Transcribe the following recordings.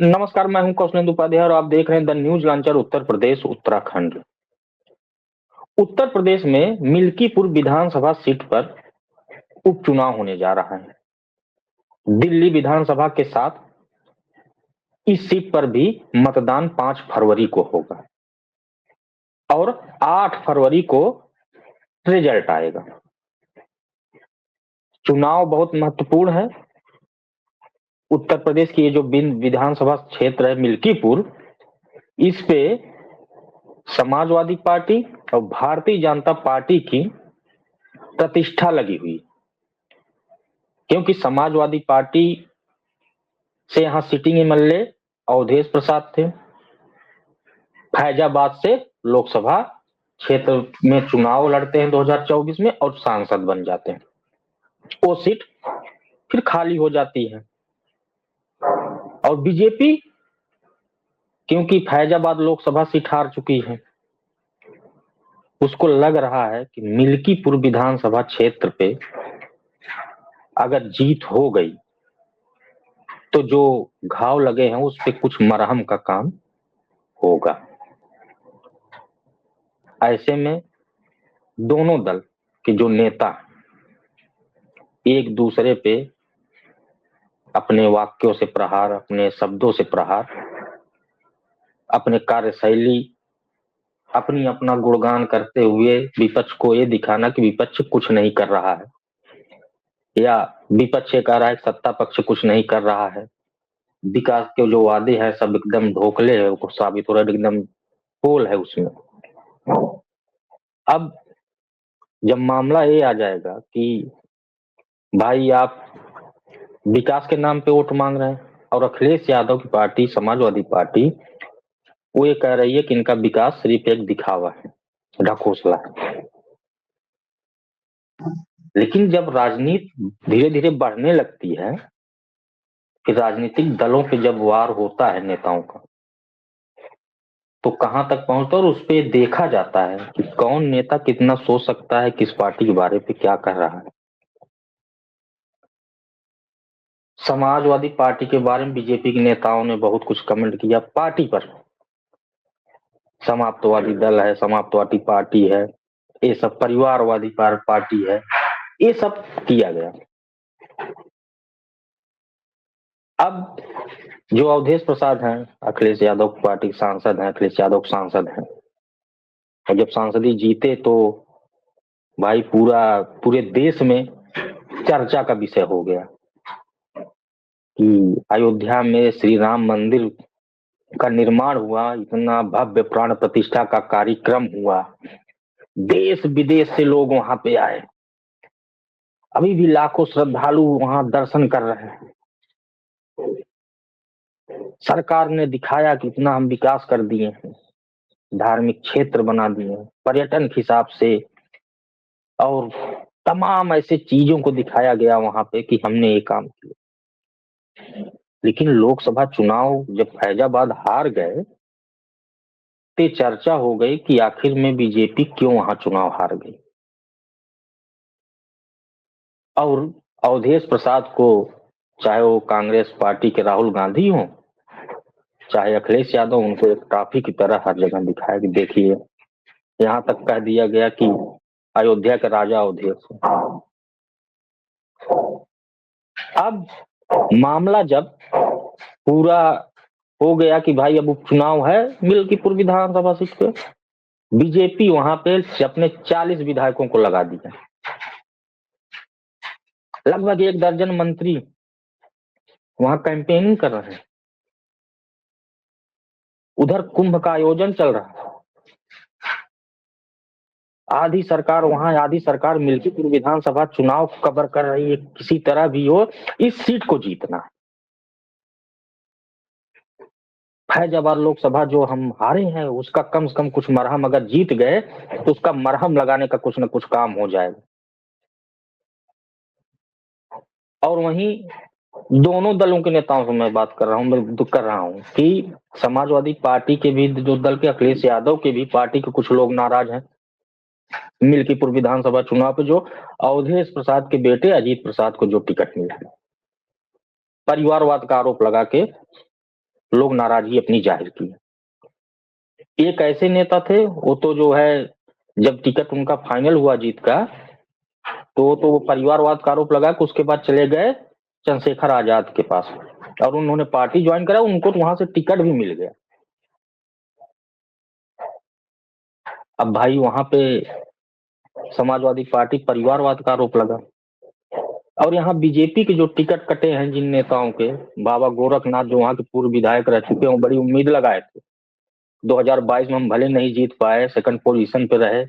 नमस्कार, मैं हूं कौशलेंद्र उपाध्याय और आप देख रहे हैं the news launcher Uttar Pradesh Uttarakhand. Uttar Pradesh में मिल्कीपुर विधानसभा सीट पर उपचुनाव होने जा रहा है। दिल्ली विधानसभा के साथ इस सीट पर भी मतदान 5 फरवरी को होगा और 8 फरवरी को रिजल्ट आएगा। चुनाव बहुत महत्वपूर्ण है। उत्तर प्रदेश की ये जो विधानसभा क्षेत्र है मिल्कीपुर, इस पे समाजवादी पार्टी और भारतीय जनता पार्टी की प्रतिष्ठा लगी हुई, क्योंकि समाजवादी पार्टी से यहाँ सिटिंग एमएलए अवधेश प्रसाद थे। फैजाबाद से लोकसभा क्षेत्र में चुनाव लड़ते हैं 2024 में और सांसद बन जाते हैं। वो सीट फिर खाली हो जाती है और बीजेपी, क्योंकि फैजाबाद लोकसभा सीट हार चुकी है, उसको लग रहा है कि मिल्कीपुर विधानसभा क्षेत्र पे अगर जीत हो गई तो जो घाव लगे हैं उस पे कुछ मरहम का काम होगा। ऐसे में दोनों दल के जो नेता एक दूसरे पे अपने वाक्यों से प्रहार, अपने शब्दों से प्रहार, अपने कार्यशैली, अपनी अपना गुणगान करते हुए विपक्ष को ये दिखाना कि विपक्ष कुछ नहीं कर रहा है, या विपक्ष ये कह रहा है सत्ता पक्ष कुछ नहीं कर रहा है, विकास के जो वादे हैं सब एकदम ढोकले है, वो साबित हो रहा है, एकदम पोल है उसमें। अब जब मामला ये आ जाएगा कि भाई आप विकास के नाम पे वोट मांग रहे हैं और अखिलेश यादव की पार्टी समाजवादी पार्टी वो ये कह रही है कि इनका विकास सिर्फ एक दिखावा है, ढकोसला है। लेकिन जब राजनीति धीरे धीरे बढ़ने लगती है, कि राजनीतिक दलों पे जब वार होता है नेताओं का, तो कहां तक पहुंचता है और उस पर देखा जाता है कि कौन नेता कितना सोच सकता है, किस पार्टी के बारे पे क्या कर रहा है। समाजवादी पार्टी के बारे में बीजेपी के नेताओं ने बहुत कुछ कमेंट किया पार्टी पर। समाप्तवादी दल है, समाप्तवादी पार्टी है, ये सब परिवारवादी पार्टी है, ये सब किया गया। अब जो अवधेश प्रसाद हैं, अखिलेश यादव पार्टी के सांसद हैं, अखिलेश यादव सांसद हैं, और जब सांसदी जीते तो भाई पूरे देश में चर्चा का विषय हो गया कि अयोध्या में श्री राम मंदिर का निर्माण हुआ, इतना भव्य प्राण प्रतिष्ठा का कार्यक्रम हुआ, देश विदेश से लोग वहां पे आए, अभी भी लाखों श्रद्धालु वहां दर्शन कर रहे हैं। सरकार ने दिखाया कि इतना हम विकास कर दिए हैं, धार्मिक क्षेत्र बना दिए हैं, पर्यटन के हिसाब से, और तमाम ऐसे चीजों को दिखाया गया वहां पे कि हमने ये काम किया। लेकिन लोकसभा चुनाव जब फैजाबाद हार गए तो चर्चा हो गई कि आखिर में बीजेपी क्यों वहां चुनाव हार गई। और अवधेश प्रसाद को, चाहे वो कांग्रेस पार्टी के राहुल गांधी हो, चाहे अखिलेश यादव, उनको एक ट्रॉफी की तरह हर जगह दिखाया कि देखिए, यहाँ तक कह दिया गया कि अयोध्या के राजा अवधेश। अब मामला जब पूरा हो गया कि भाई अब उपचुनाव है मिल्कीपुर विधानसभा सीट पे, बीजेपी वहां पे अपने 40 विधायकों को लगा दिया, लगभग 1 दर्जन मंत्री वहां कैंपेनिंग कर रहे हैं, उधर कुंभ का आयोजन चल रहा है, आधी सरकार वहां, आधी सरकार मिल्कीपुर विधानसभा चुनाव कवर कर रही है, किसी तरह भी हो इस सीट को जीतना। फैजाबाद लोकसभा जो हम हारे हैं उसका कम से कम कुछ मरहम, अगर जीत गए तो उसका मरहम लगाने का कुछ न कुछ काम हो जाएगा। और वहीं दोनों दलों के नेताओं से मैं बात कर रहा हूं, मैं दुख कर रहा हूं कि समाजवादी पार्टी के भी जो दल के अखिलेश यादव के भी पार्टी के कुछ लोग नाराज हैं मिल्कीपुर विधानसभा चुनाव पे, जो अवधेश प्रसाद के बेटे अजीत प्रसाद को जो टिकट मिला, परिवारवाद का आरोप लगा के लोग नाराजगी अपनी जाहिर की। एक ऐसे नेता थे, वो तो जो है जब टिकट उनका फाइनल हुआ जीत का, तो वो परिवारवाद का आरोप लगा कि उसके बाद चले गए चंद्रशेखर आजाद के पास और उन्होंने पार्टी ज्वाइन करा, उनको तो वहां से टिकट भी मिल गया। अब भाई वहां पे समाजवादी पार्टी परिवारवाद का आरोप लगा। और यहाँ बीजेपी के जो टिकट कटे हैं जिन नेताओं के, बाबा गोरखनाथ जो वहां के पूर्व विधायक रह चुके हैं, वो बड़ी उम्मीद लगाए थे 2022 में हम भले नहीं जीत पाए, सेकंड पोजीशन पे रहे,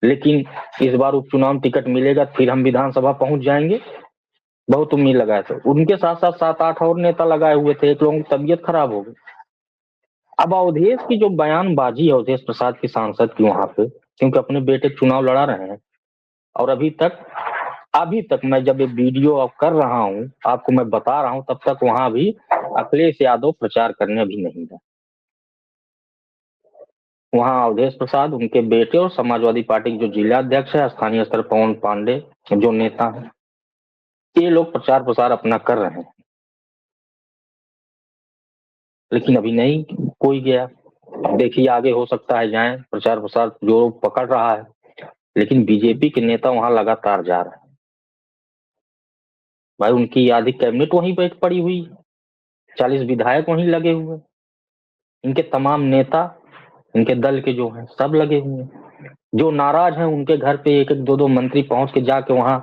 लेकिन इस बार उपचुनाव टिकट मिलेगा, फिर हम विधानसभा पहुंच जाएंगे, बहुत उम्मीद लगाए थे। उनके साथ साथ 7-8 और नेता लगाए हुए थे, एक लोगों की तबीयत खराब हो गई। अब अवधेश की जो बयानबाजी है, अवधेश प्रसाद की सांसद की वहां पे, क्योंकि अपने बेटे चुनाव लड़ा रहे हैं, और अभी तक मैं जब ये वीडियो अब कर रहा हूँ, आपको मैं बता रहा हूँ, तब तक वहां भी अखिलेश यादव प्रचार करने भी नहीं गए। वहां अवधेश प्रसाद, उनके बेटे और समाजवादी पार्टी के जो जिला अध्यक्ष है स्थानीय स्तर पवन पांडे जो नेता है, ये लोग प्रचार प्रसार अपना कर रहे हैं, लेकिन अभी नहीं कोई गया। देखिए आगे हो सकता है जाए, प्रचार प्रसार जो पकड़ रहा है, लेकिन बीजेपी के नेता वहां लगातार जा रहे हैं। भाई उनकी आधी कैबिनेट वहीं बैठ पड़ी हुई, 40 विधायक वहीं लगे हुए, इनके तमाम नेता, इनके दल के जो हैं सब लगे हुए हैं। जो नाराज हैं उनके घर पे एक एक दो दो मंत्री पहुंच के जाके वहां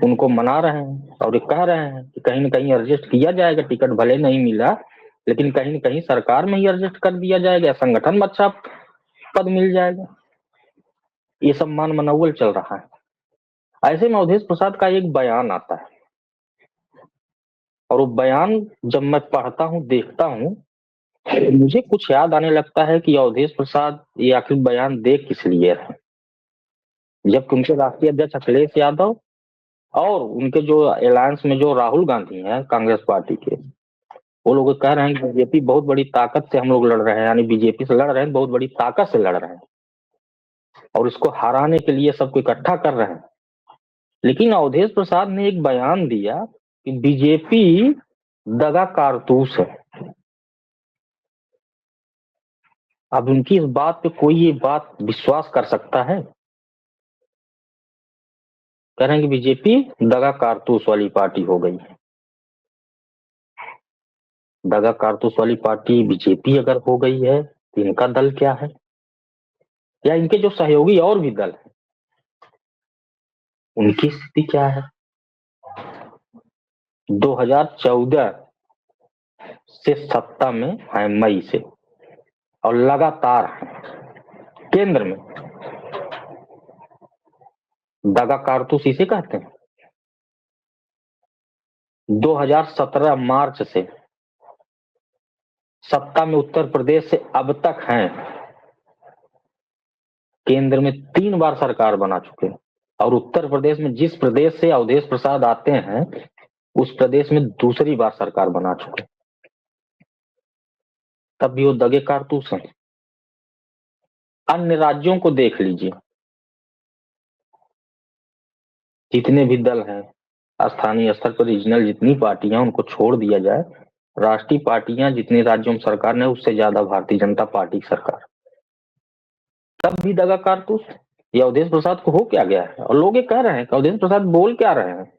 उनको मना रहे हैं और ये कह रहे हैं कि कहीं ना कहीं एडजस्ट किया जाएगा, टिकट भले नहीं मिला लेकिन कहीं ना कहीं सरकार में ही एडजस्ट कर दिया जाएगा, संगठन में अच्छा पद मिल जाएगा। ये सब मान मनौवल चल रहा है। ऐसे में अवधेश प्रसाद का एक बयान आता है, और वो बयान जब मैं पढ़ता हूँ देखता हूँ, मुझे कुछ याद आने लगता है कि अवधेश प्रसाद ये आखिर बयान दे किस लिए रहे। जबकि उनके राष्ट्रीय अध्यक्ष अखिलेश यादव और उनके जो अलायंस में जो राहुल गांधी हैं कांग्रेस पार्टी के, वो लोग कह रहे हैं कि बीजेपी बहुत बड़ी ताकत से हम लोग लड़ रहे हैं, यानी बीजेपी से लड़ रहे हैं, बहुत बड़ी ताकत से लड़ रहे हैं और इसको हराने के लिए सबको इकट्ठा कर रहे हैं। लेकिन अवधेश प्रसाद ने एक बयान दिया कि बीजेपी दगा कारतूस है। अब उनकी इस बात पे कोई ये बात विश्वास कर सकता है? कह रहे हैं कि बीजेपी दगा कारतूस वाली पार्टी हो गई है। दगा कारतूस वाली पार्टी बीजेपी अगर हो गई है तो इनका दल क्या है, या इनके जो सहयोगी और भी दल है उनकी स्थिति क्या है? 2014 से सत्ता में है, मई से, और लगातार है केंद्र में। दगा कारतूस इसे कहते हैं। 2017 मार्च से सत्ता में उत्तर प्रदेश से अब तक हैं, केंद्र में 3 बार सरकार बना चुके हैं, और उत्तर प्रदेश में जिस प्रदेश से अवधेश प्रसाद आते हैं उस प्रदेश में दूसरी बार सरकार बना चुके हैं, तब भी वो दगे कारतूस हैं। अन्य राज्यों को देख लीजिए, जितने भी दल हैं स्थानीय स्तर पर रीजनल जितनी पार्टियां, उनको छोड़ दिया जाए, राष्ट्रीय पार्टियां जितने राज्यों में सरकार ने उससे ज्यादा भारतीय जनता पार्टी की सरकार, तब भी दगा कारतूस। ये अवधेश प्रसाद को हो क्या गया है? और लोग ये कह रहे हैं कि अवधेश प्रसाद बोल क्या रहे हैं,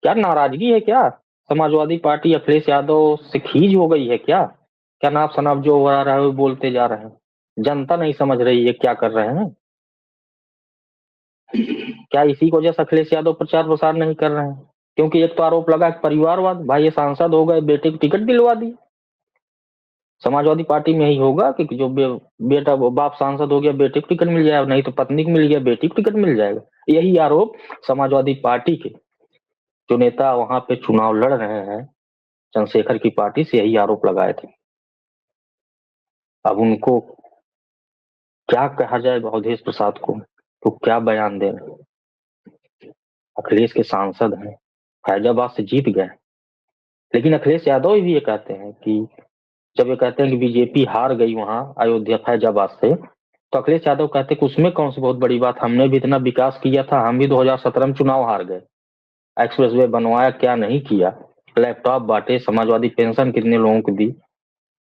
क्या नाराजगी है क्या? समाजवादी पार्टी अखिलेश यादव से खींच हो गई है क्या? क्या नाप शनाप जो हो रहा है वो बोलते जा रहे हैं? जनता नहीं समझ रही है क्या कर रहे हैं? क्या इसी की वजह से अखिलेश यादव प्रचार प्रसार नहीं कर रहे हैं? क्योंकि एक तो आरोप लगा कि परिवारवाद, भाई ये सांसद हो गए, बेटे को टिकट दिलवा दी। समाजवादी पार्टी में यही होगा कि जो बेटा बाप सांसद हो गया, बेटे को टिकट मिल जाएगा, नहीं तो पत्नी को मिल गया, बेटी को टिकट मिल जाएगा। यही आरोप समाजवादी पार्टी के जो नेता वहां पे चुनाव लड़ रहे हैं चंद्रशेखर की पार्टी से, यही आरोप लगाए थे। अब उनको क्या कहा जाए अवधेश प्रसाद को, तो क्या बयान दे? अखिलेश के सांसद हैं, फैजाबाद से जीत गए, लेकिन अखिलेश यादव भी ये कहते हैं कि जब ये कहते हैं कि बीजेपी हार गई वहां अयोध्या फैजाबाद से, तो अखिलेश यादव कहते हैं कि उसमें कौन सी बहुत बड़ी बात, हमने भी इतना विकास किया था, हम भी 2017 में चुनाव हार गए, एक्सप्रेसवे बनवाया, क्या नहीं किया। लैपटॉप बांटे, समाजवादी पेंशन कितने लोगों को दी,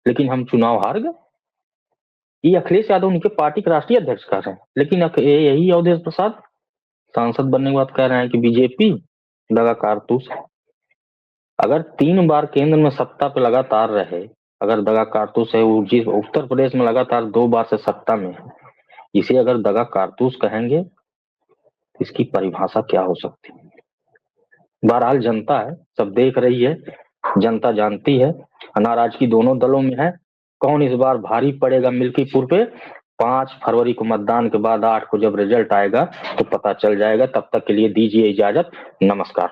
लेकिन हम चुनाव हार गए। ये अखिलेश यादव उनके पार्टी के राष्ट्रीय अध्यक्ष कर रहे हैं, लेकिन यही अवधेश प्रसाद सांसद बनने के बाद कह रहे हैं कि बीजेपी दगा कारतूस है। अगर 3 बार केंद्र में सत्ता पे लगातार रहे, अगर दगा कारतूस है, वो जिस उत्तर प्रदेश में लगातार 2 बार से सत्ता में है, इसे अगर दगा कारतूस कहेंगे, इसकी परिभाषा क्या हो सकती है? बहरहाल जनता है, सब देख रही है, जनता जानती है, नाराजगी दोनों दलों में है। कौन इस बार भारी पड़ेगा मिल्कीपुर पे? 5 फरवरी को मतदान के बाद 8 को जब रिजल्ट आएगा तो पता चल जाएगा। तब तक के लिए दीजिए इजाजत, नमस्कार।